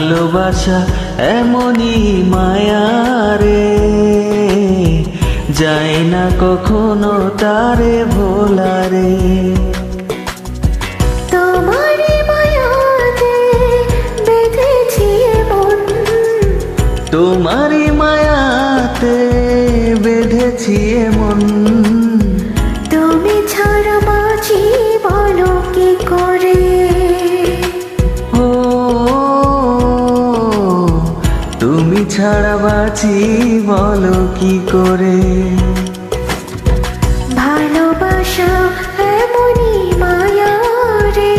ভালোবাসা এমনই মায়া রে, যায় না কখনো তারে ভোলা রে। তোমারই মায়াতে বেঁধেছি মন, তোমারই মায়াতে বেঁধেছি মন। তুমি ছাড়া বাঁচি বলো কি করে। ও তুমি ছাড়া বাঁচি বলো কি করে। ভালোবাসা এমনই মায়া রে,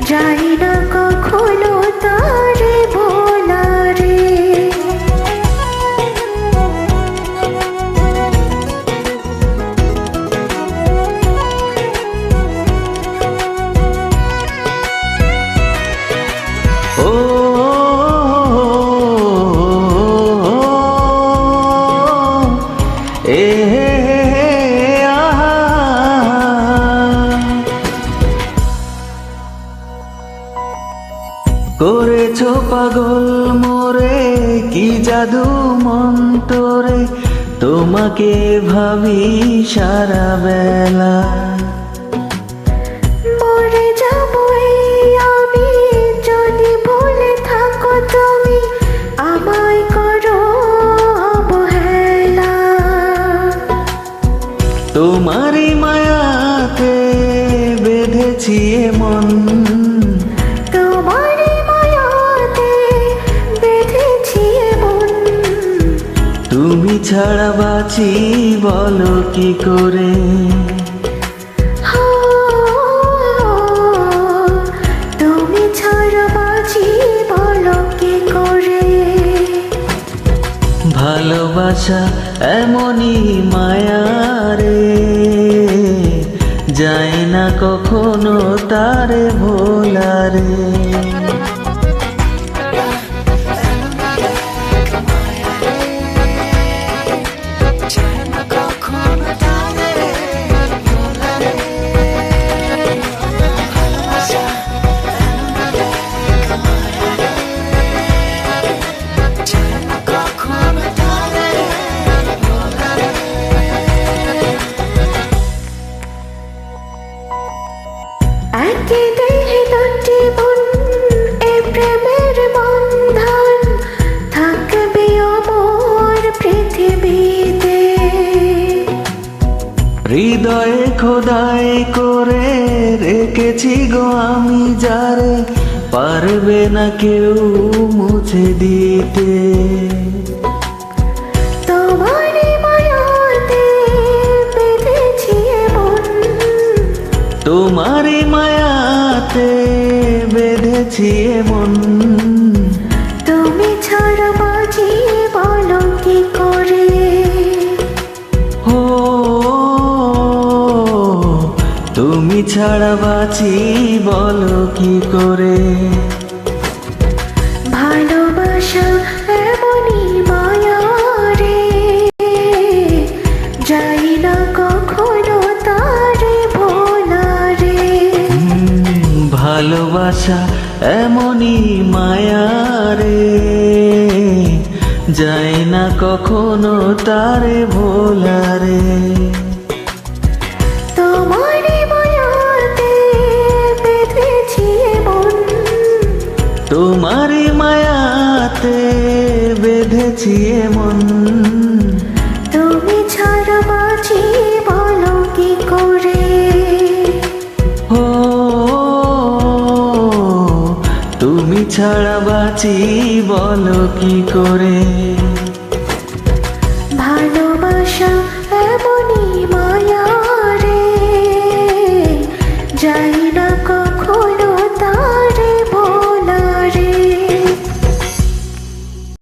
যাই না কখনো তারে ভোলা রে। ও এ আহা, করেছো পাগল মোরে কি জাদু মন্তরে, তোমাকে ভাবি সারা বেলা। মরে যাবই আমি যদি ভুলে থাকো তুমি, আমায় করো অবহেলা। তোমারই মায়াতে বেঁধেছি মন, তোমারই মায়াতে বেঁধেছি মন। তুমি ছাড়া বাঁচি বলো কি করে। তুমি ছাড়া বাঁচি বলো কি করে। ভালোবাসা এমনই মায়া রে, যায় না কখনো তারে ভোলা রে। একে দেহে দুটি মন, এ প্রেমের বন্ধন থাকবে অমর পৃথিবীতে। হৃদয়ে খোদাই করে রেখেছি গো আমি যারে, পারবে না কেউ মুছে দিতে। তোমারই মায়াতে বেঁধেছি মন, তোমারই মায়াতে বেঁধেছি মন। তুমি ছাড়া বাঁচি বলো কি করে। ও তুমি ছাড়া বাঁচি বলো কি করে। ভালোবাসা এমনই মায়া রে, যাই না কখনো তারে ভোলা রে। ভালোবাসা এমনই মায়া রে, যায় না কখনো তারে ভোলা রে। তোমারই মায়াতে বেঁধেছি মন, তোমারই মায়াতে বেঁধেছি মন। তুমি ছাড়া বাঁচি বলো কি করে। ও তুমি ছাড়া বাঁচি বলো কি করে। ভালোবাসা এমনই মায়া রে, যাই